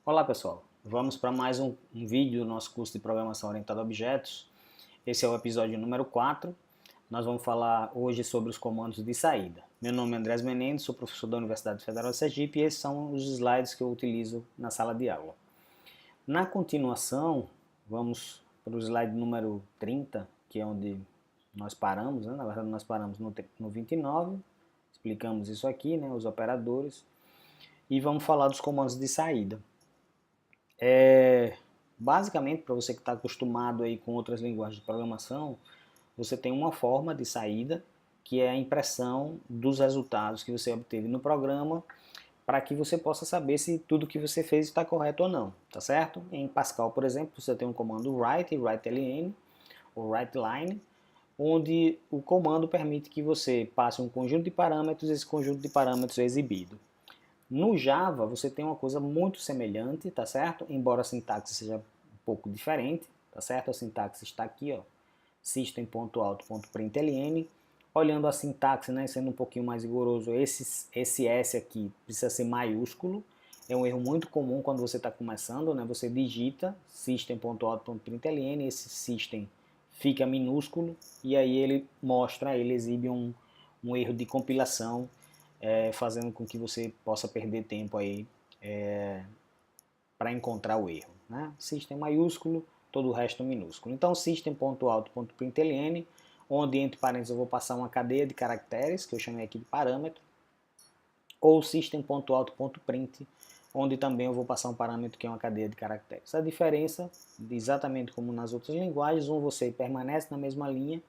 Olá pessoal, vamos para mais um vídeo do nosso curso de Programação Orientada a Objetos. Esse é o episódio número 4. Nós vamos falar hoje sobre os comandos de saída. Meu nome é Andrés Menendez, sou professor da Universidade Federal de Sergipe e esses são os slides que eu utilizo na sala de aula. Na continuação, vamos para o slide número 30, que é onde nós paramos, né? Na verdade nós paramos no 29, explicamos isso aqui, né? Os operadores, e vamos falar dos comandos de saída. Basicamente, para você que está acostumado aí com outras linguagens de programação, você tem uma forma de saída, que é a impressão dos resultados que você obteve no programa, para que você possa saber se tudo que você fez está correto ou não, tá certo? Em Pascal, por exemplo, você tem um comando write ou writeLine, onde o comando permite que você passe um conjunto de parâmetros e esse conjunto de parâmetros é exibido. No Java, você tem uma coisa muito semelhante, tá certo? Embora a sintaxe seja um pouco diferente, tá certo? A sintaxe está aqui, ó, system.out.println. Olhando a sintaxe, né, sendo um pouquinho mais rigoroso, esse S aqui precisa ser maiúsculo. É um erro muito comum quando você está começando, né? Você digita system.out.println, esse system fica minúsculo e aí ele exibe um erro de compilação, fazendo com que você possa perder tempo aí para encontrar o erro, né? System maiúsculo, todo o resto minúsculo. Então system.out.println, onde entre parênteses eu vou passar uma cadeia de caracteres, que eu chamei aqui de parâmetro, ou system.out.print, onde também eu vou passar um parâmetro que é uma cadeia de caracteres. A diferença, exatamente como nas outras linguagens, um você permanece na mesma linha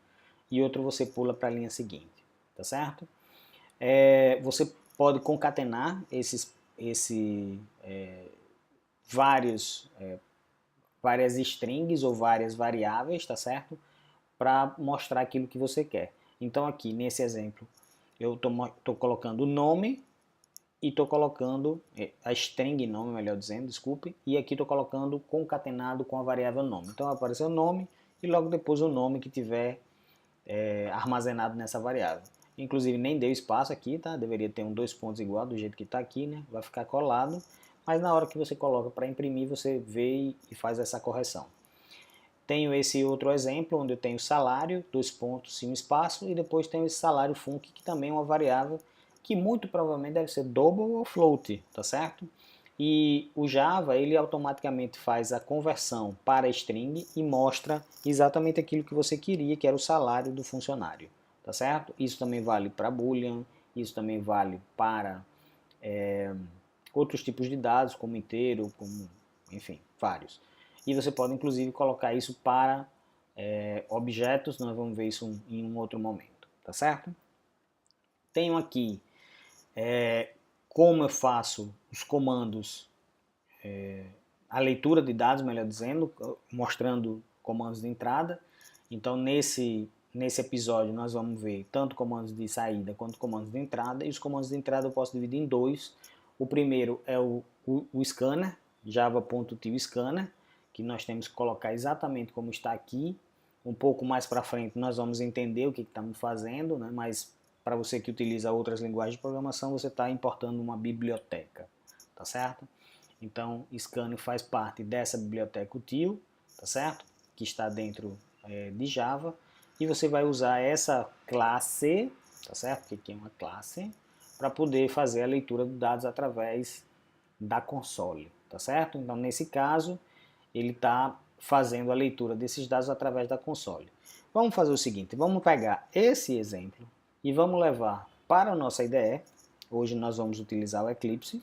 e outro você pula para a linha seguinte, tá certo? Você pode concatenar várias strings ou várias variáveis, tá certo? Para mostrar aquilo que você quer. Então aqui nesse exemplo eu estou colocando o nome e estou colocando a string nome, melhor dizendo, desculpe, e aqui estou colocando concatenado com a variável nome. Então vai aparecer o nome e logo depois o nome que tiver armazenado nessa variável. Inclusive nem deu espaço aqui, tá? Deveria ter dois pontos igual do jeito que está aqui, né? Vai ficar colado, mas na hora que você coloca para imprimir, você vê e faz essa correção. Tenho esse outro exemplo, onde eu tenho salário, dois pontos e um espaço, e depois tenho esse salário func, que também é uma variável que muito provavelmente deve ser double ou float, tá certo? E o Java, ele automaticamente faz a conversão para string e mostra exatamente aquilo que você queria, que era o salário do funcionário, tá certo? Isso também vale para boolean, isso também vale para outros tipos de dados, como inteiro, como, enfim, vários. E você pode inclusive colocar isso para objetos, nós vamos ver isso em um outro momento, tá certo? Tenho aqui como eu faço os comandos, a leitura de dados, melhor dizendo, mostrando comandos de entrada. Então nesse episódio nós vamos ver tanto comandos de saída quanto comandos de entrada, e os comandos de entrada eu posso dividir em dois. O primeiro é o scanner, java.tilscanner, que nós temos que colocar exatamente como está aqui. Um pouco mais para frente nós vamos entender o que estamos fazendo, né? Mas para você que utiliza outras linguagens de programação, você está importando uma biblioteca, tá certo? Então, Scanner faz parte dessa biblioteca util, tá certo? Que está dentro de Java, e você vai usar essa classe, tá certo? Que aqui é uma classe, para poder fazer a leitura de dados através da console, tá certo? Então, nesse caso, ele está fazendo a leitura desses dados através da console. Vamos fazer o seguinte, vamos pegar esse exemplo e vamos levar para a nossa IDE. Hoje nós vamos utilizar o Eclipse,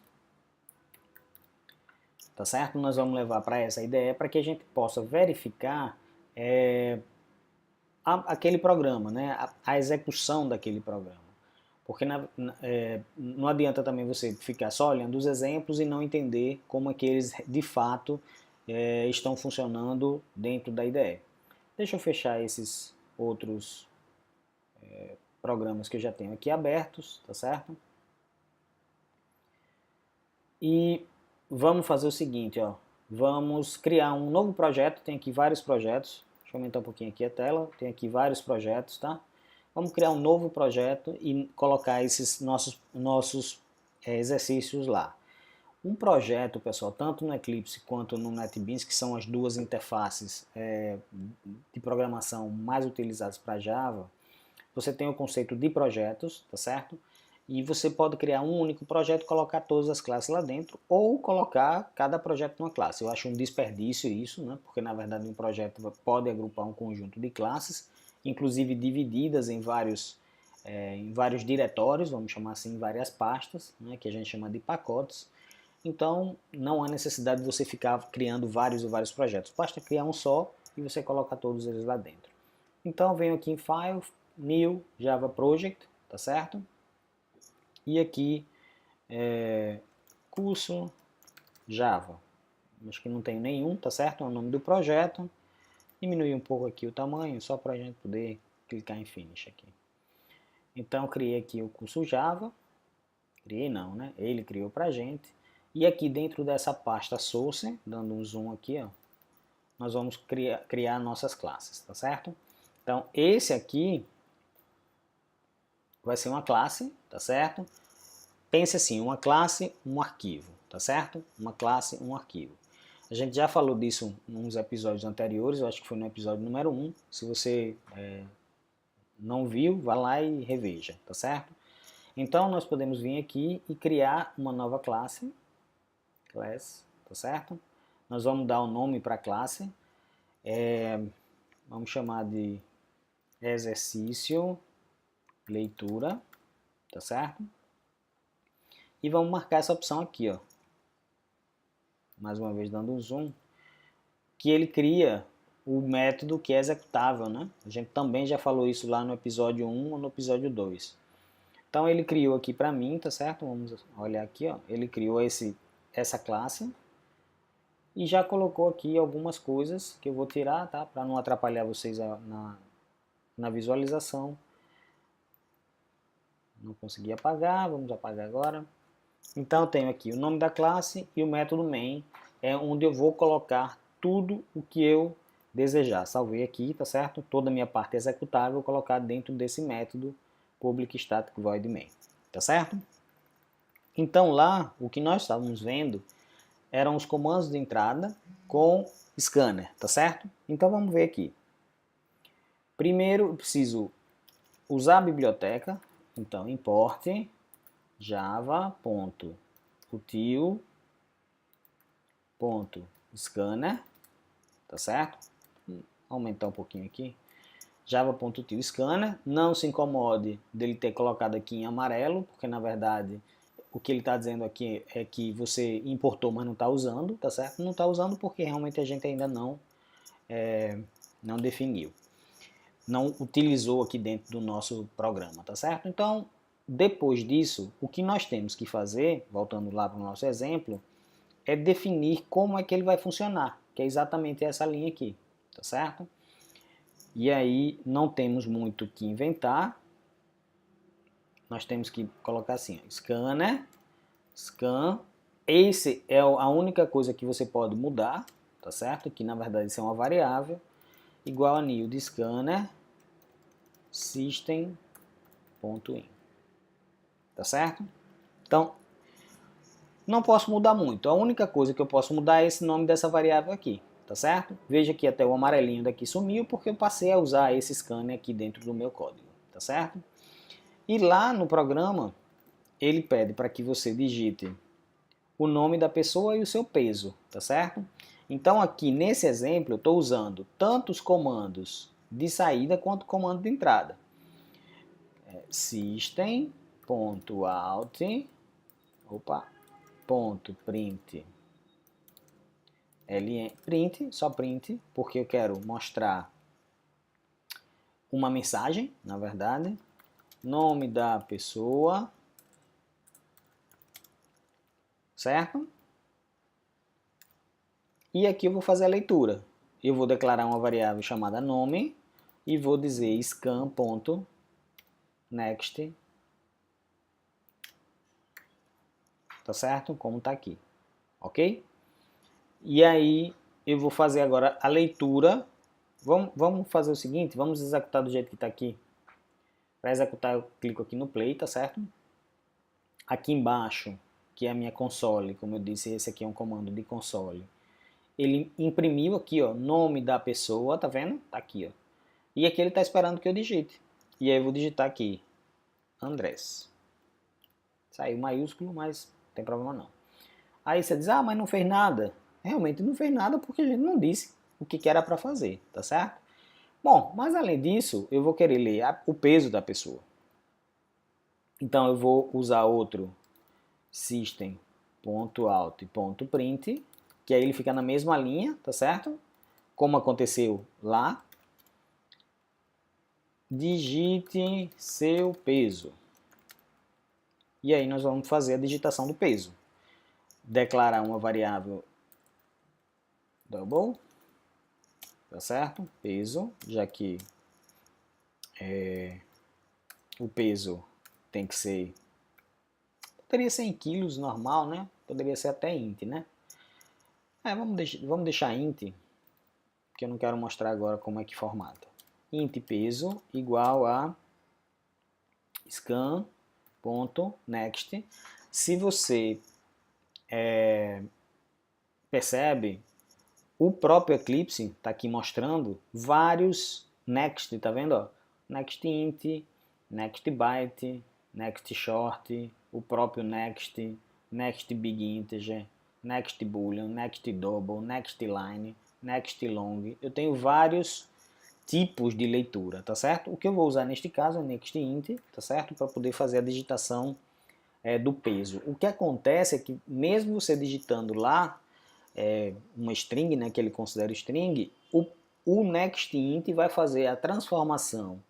tá certo? Nós vamos levar para essa IDE para que a gente possa verificar aquele programa, né? A execução daquele programa. Porque não adianta também você ficar só olhando os exemplos e não entender como é que eles de fato estão funcionando dentro da IDE. Deixa eu fechar esses outros programas que eu já tenho aqui abertos, tá certo? E vamos fazer o seguinte, ó. Vamos criar um novo projeto, tem aqui vários projetos. Deixa eu aumentar um pouquinho aqui a tela, tem aqui vários projetos, tá? Vamos criar um novo projeto e colocar esses nossos exercícios lá. Um projeto, pessoal, tanto no Eclipse quanto no NetBeans, que são as duas interfaces de programação mais utilizadas para Java, você tem o conceito de projetos, tá certo? E você pode criar um único projeto, colocar todas as classes lá dentro, ou colocar cada projeto numa classe. Eu acho um desperdício isso, né? Porque na verdade um projeto pode agrupar um conjunto de classes, inclusive divididas em vários diretórios, vamos chamar assim, várias pastas, né? Que a gente chama de pacotes. Então não há necessidade de você ficar criando vários e vários projetos. Basta criar um só e você coloca todos eles lá dentro. Então venho aqui em File, New Java Project, tá certo? E aqui curso Java. Acho que não tem nenhum, tá certo? É o nome do projeto. Diminuir um pouco aqui o tamanho, só para a gente poder clicar em Finish aqui. Então criei aqui o curso Java. Criei não, né? Ele criou para a gente. E aqui dentro dessa pasta Source, dando um zoom aqui, ó, nós vamos criar nossas classes, tá certo? Então esse aqui vai ser uma classe, tá certo? Pense assim, uma classe, um arquivo, tá certo? Uma classe, um arquivo. A gente já falou disso em uns episódios anteriores, eu acho que foi no episódio número 1. Se você não viu, vá lá e reveja, tá certo? Então nós podemos vir aqui e criar uma nova classe, class, tá certo? Nós vamos dar o nome para a classe, vamos chamar de exercício leitura, tá certo? E vamos marcar essa opção aqui, ó. Mais uma vez dando um zoom, que ele cria o método que é executável, né? A gente também já falou isso lá no episódio 1 ou no episódio 2. Então ele criou aqui para mim, tá certo? Vamos olhar aqui, ó. Ele criou essa classe e já colocou aqui algumas coisas que eu vou tirar, tá? Para não atrapalhar vocês na visualização. Não consegui apagar, vamos apagar agora. Então eu tenho aqui o nome da classe e o método main, é onde eu vou colocar tudo o que eu desejar. Salvei aqui, tá certo? Toda a minha parte executável eu vou colocar dentro desse método public static void main, tá certo? Então lá, o que nós estávamos vendo eram os comandos de entrada com scanner, tá certo? Então vamos ver aqui. Primeiro eu preciso usar a biblioteca, então import java.util.scanner, tá certo? Vou aumentar um pouquinho aqui. java.util.scanner, não se incomode dele ter colocado aqui em amarelo, porque na verdade o que ele está dizendo aqui é que você importou, mas não está usando, tá certo? Não está usando porque realmente a gente ainda não definiu, não utilizou aqui dentro do nosso programa, tá certo? Então, depois disso, o que nós temos que fazer, voltando lá para o nosso exemplo, é definir como é que ele vai funcionar, que é exatamente essa linha aqui, tá certo? E aí não temos muito o que inventar, nós temos que colocar assim, ó, scanner, scan, esse é a única coisa que você pode mudar, tá certo? Que na verdade isso é uma variável, igual a new de scanner system.in, tá certo? Então, não posso mudar muito, a única coisa que eu posso mudar é esse nome dessa variável aqui, tá certo? Veja que até o amarelinho daqui sumiu porque eu passei a usar esse scanner aqui dentro do meu código, tá certo? E lá no programa, ele pede para que você digite o nome da pessoa e o seu peso, tá certo? Então aqui nesse exemplo eu estou usando tanto os comandos de saída quanto o comando de entrada. System.out, print, print, só print, porque eu quero mostrar uma mensagem, na verdade, nome da pessoa, certo? E aqui eu vou fazer a leitura. Eu vou declarar uma variável chamada nome e vou dizer scan.next, tá certo? Como está aqui, ok? E aí eu vou fazer agora a leitura. Vamos fazer o seguinte, vamos executar do jeito que está aqui. Para executar eu clico aqui no play, tá certo? Aqui embaixo, que é a minha console, como eu disse, esse aqui é um comando de console. Ele imprimiu aqui, ó, nome da pessoa, tá vendo? Tá aqui, ó. E aqui ele está esperando que eu digite. E aí eu vou digitar aqui, Andrés. Saiu maiúsculo, mas não tem problema não. Aí você diz, ah, mas não fez nada. Realmente não fez nada porque a gente não disse o que era para fazer, tá certo? Bom, mas além disso, eu vou querer ler o peso da pessoa. Então eu vou usar outro system.out.print, que aí ele fica na mesma linha, tá certo? Como aconteceu lá. Digite seu peso. E aí nós vamos fazer a digitação do peso. Declarar uma variável double, tá certo? Peso, já que o peso tem que ser, poderia ser em quilos normal, né? Poderia ser até int, né? Vamos deixar int, porque eu não quero mostrar agora como é que formata. Int peso igual a scan.next. Se você percebe, o próprio Eclipse está aqui mostrando vários next, tá vendo? Ó? Next int, next byte, next short, o próprio next, next big integer, next boolean, next double, next line, next long. Eu tenho vários tipos de leitura, tá certo? O que eu vou usar neste caso é next int, tá certo? Para poder fazer a digitação do peso. O que acontece é que mesmo você digitando lá uma string, né, que ele considera string, o next int vai fazer a transformação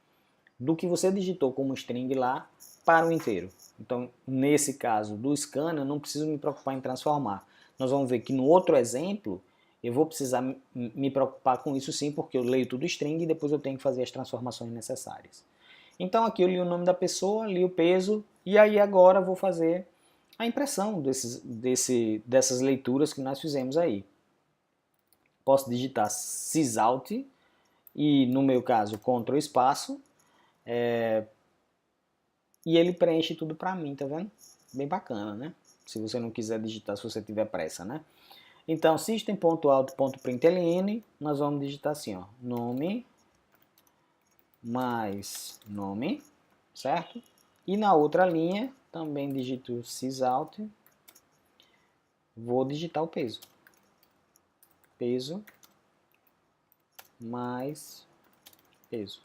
do que você digitou como string lá para o inteiro. Então, nesse caso do scan, eu não preciso me preocupar em transformar. Nós vamos ver que no outro exemplo, eu vou precisar me preocupar com isso sim, porque eu leio tudo string e depois eu tenho que fazer as transformações necessárias. Então aqui eu li o nome da pessoa, li o peso, e aí agora vou fazer a impressão dessas leituras que nós fizemos aí. Posso digitar sysout e, no meu caso, Ctrl espaço, e ele preenche tudo para mim, tá vendo? Bem bacana, né? Se você não quiser digitar, se você tiver pressa, né? Então, system.out.println, nós vamos digitar assim, ó, nome mais nome, certo? E na outra linha, também digito sysout, vou digitar o peso. Peso mais peso,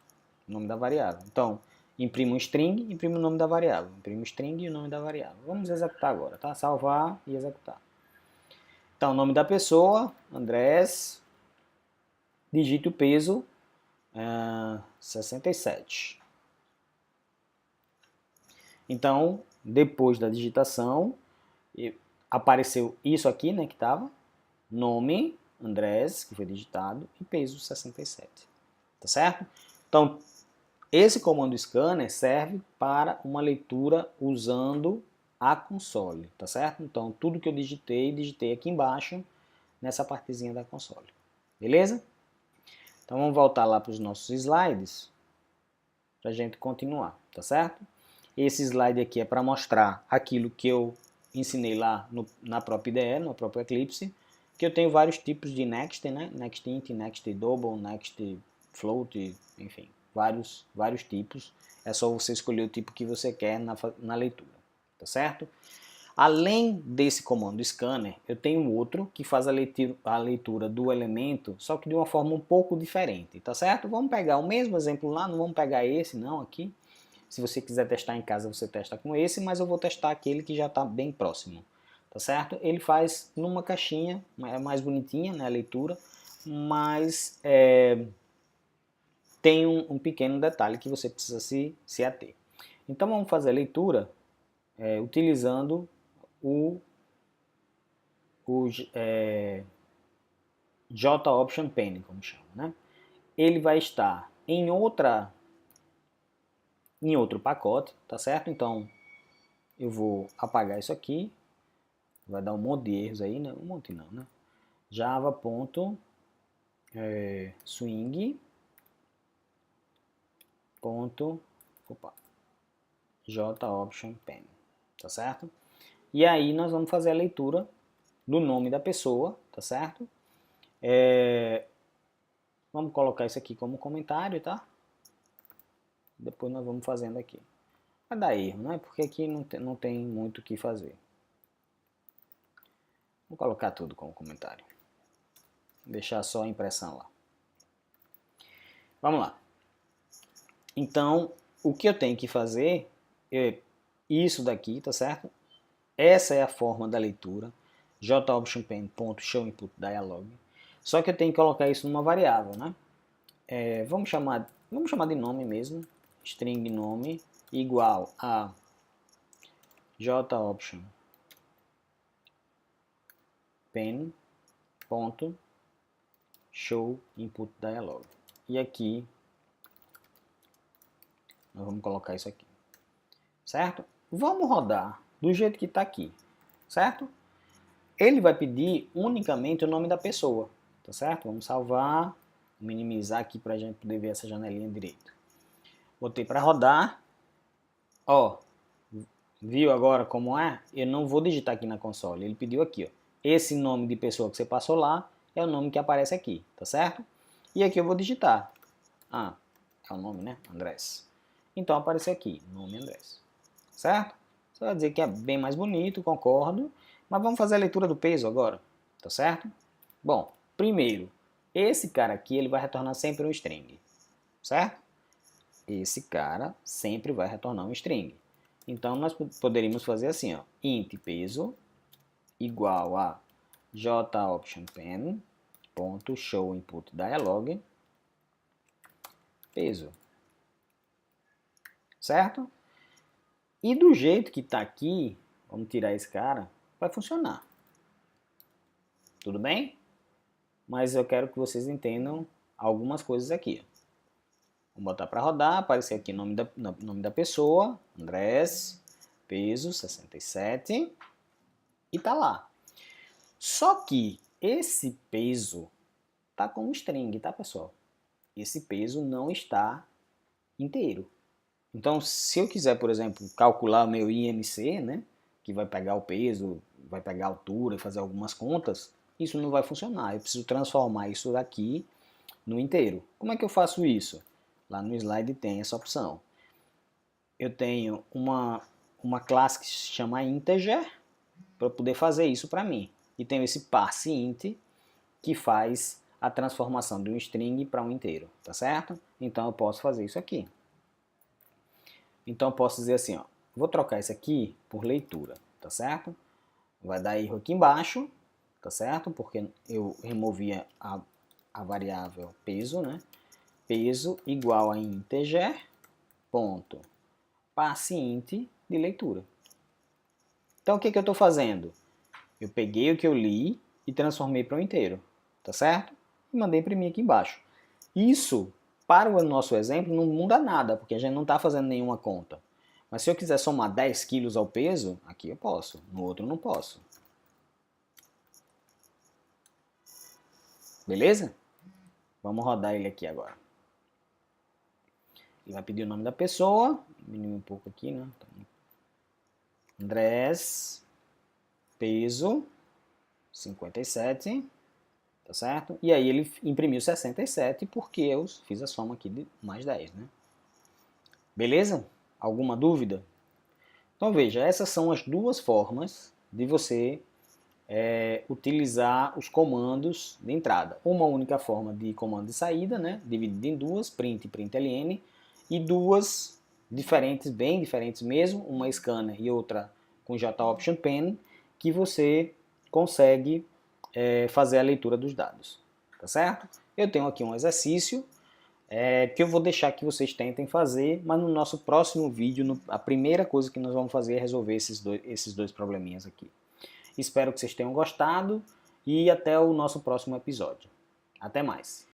nome da variável. Então, imprimo um string, imprimo o nome da variável. Imprimo string e o nome da variável. Vamos executar agora, tá? Salvar e executar. Então, nome da pessoa, Andrés, digite o peso, 67. Então, depois da digitação, apareceu isso aqui, né, que estava, nome, Andrés, que foi digitado, e peso 67. Tá certo? Então, esse comando scanner serve para uma leitura usando a console, tá certo? Então, tudo que eu digitei aqui embaixo, nessa partezinha da console. Beleza? Então, vamos voltar lá para os nossos slides, para a gente continuar, tá certo? Esse slide aqui é para mostrar aquilo que eu ensinei lá na própria IDE, no próprio Eclipse, que eu tenho vários tipos de next, né? Next int, next double, next float, enfim, vários tipos. É só você escolher o tipo que você quer na leitura, tá certo? Além desse comando scanner, eu tenho outro que faz a leitura do elemento, só que de uma forma um pouco diferente, tá certo? Vamos pegar o mesmo exemplo lá, não vamos pegar esse não aqui. Se você quiser testar em casa, você testa com esse, mas eu vou testar aquele que já está bem próximo, tá certo? Ele faz numa caixinha, é mais bonitinha, né, a leitura, mas tem um pequeno detalhe que você precisa se ater. Então vamos fazer a leitura utilizando o JOption Pane, como chama, né? Ele vai estar em outro pacote, tá certo? Então eu vou apagar isso aqui, vai dar um monte de erros aí, né? Um monte não, né? Java.swing JOption Pane, tá certo? E aí nós vamos fazer a leitura do nome da pessoa, tá certo? Vamos colocar isso aqui como comentário, tá? Depois nós vamos fazendo aqui. Vai dar erro, né? Porque aqui não tem muito o que fazer. Vou colocar tudo como comentário. Deixar só a impressão lá. Vamos lá. Então, o que eu tenho que fazer é isso daqui, tá certo? Essa é a forma da leitura. jOptionPen.showInputDialog. Só que eu tenho que colocar isso numa variável, né? Vamos chamar de nome mesmo. String nome igual a jOptionPen.showInputDialog. E aqui nós vamos colocar isso aqui, certo? Vamos rodar do jeito que está aqui, certo? Ele vai pedir unicamente o nome da pessoa, tá certo? Vamos salvar, minimizar aqui para a gente poder ver essa janelinha direito. Botei para rodar, ó, viu agora como é? Eu não vou digitar aqui na console, ele pediu aqui, ó, esse nome de pessoa que você passou lá é o nome que aparece aqui, tá certo? E aqui eu vou digitar, é o nome, né? Andrés. Então apareceu aqui, nome Andrés, certo? Você vai dizer que é bem mais bonito, concordo, mas vamos fazer a leitura do peso agora, tá certo? Bom, primeiro, esse cara aqui ele vai retornar sempre um string, certo? Esse cara sempre vai retornar um string. Então nós poderíamos fazer assim, ó, int peso igual a jOptionPen.showInputDialog peso, certo? E do jeito que está aqui, vamos tirar esse cara, vai funcionar. Tudo bem? Mas eu quero que vocês entendam algumas coisas aqui. Vamos botar para rodar, aparecer aqui o nome da pessoa, Andrés, peso 67, e tá lá. Só que esse peso tá como string, tá, pessoal? Esse peso não está inteiro. Então, se eu quiser, por exemplo, calcular o meu IMC, né, que vai pegar o peso, vai pegar a altura e fazer algumas contas, isso não vai funcionar. Eu preciso transformar isso daqui no inteiro. Como é que eu faço isso? Lá no slide tem essa opção. Eu tenho uma classe que se chama integer para poder fazer isso para mim. E tenho esse parseInt que faz a transformação de um string para um inteiro, tá certo? Então eu posso fazer isso aqui. Então eu posso dizer assim, ó, vou trocar isso aqui por leitura, tá certo? Vai dar erro aqui embaixo, tá certo? Porque eu removi a variável peso, né? Peso igual a integer, ponto, parseInt de leitura. Então o que eu estou fazendo? Eu peguei o que eu li e transformei para um inteiro, tá certo? E mandei imprimir aqui embaixo. Isso, para o nosso exemplo, não muda nada, porque a gente não está fazendo nenhuma conta. Mas se eu quiser somar 10 quilos ao peso, aqui eu posso, no outro não posso. Beleza? Vamos rodar ele aqui agora. Ele vai pedir o nome da pessoa, diminuir um pouco aqui, né? Andrés, peso, 57, tá certo? E aí ele imprimiu 67 porque eu fiz a soma aqui de mais 10, né? Beleza? Alguma dúvida? Então veja, essas são as duas formas de você utilizar os comandos de entrada. Uma única forma de comando de saída, né? Dividida em duas, print e println, e duas diferentes, bem diferentes mesmo, uma scanner e outra com jOptionPen, que você consegue fazer a leitura dos dados, tá certo? Eu tenho aqui um exercício que eu vou deixar que vocês tentem fazer, mas no nosso próximo vídeo, a primeira coisa que nós vamos fazer é resolver esses dois probleminhas aqui. Espero que vocês tenham gostado e até o nosso próximo episódio. Até mais!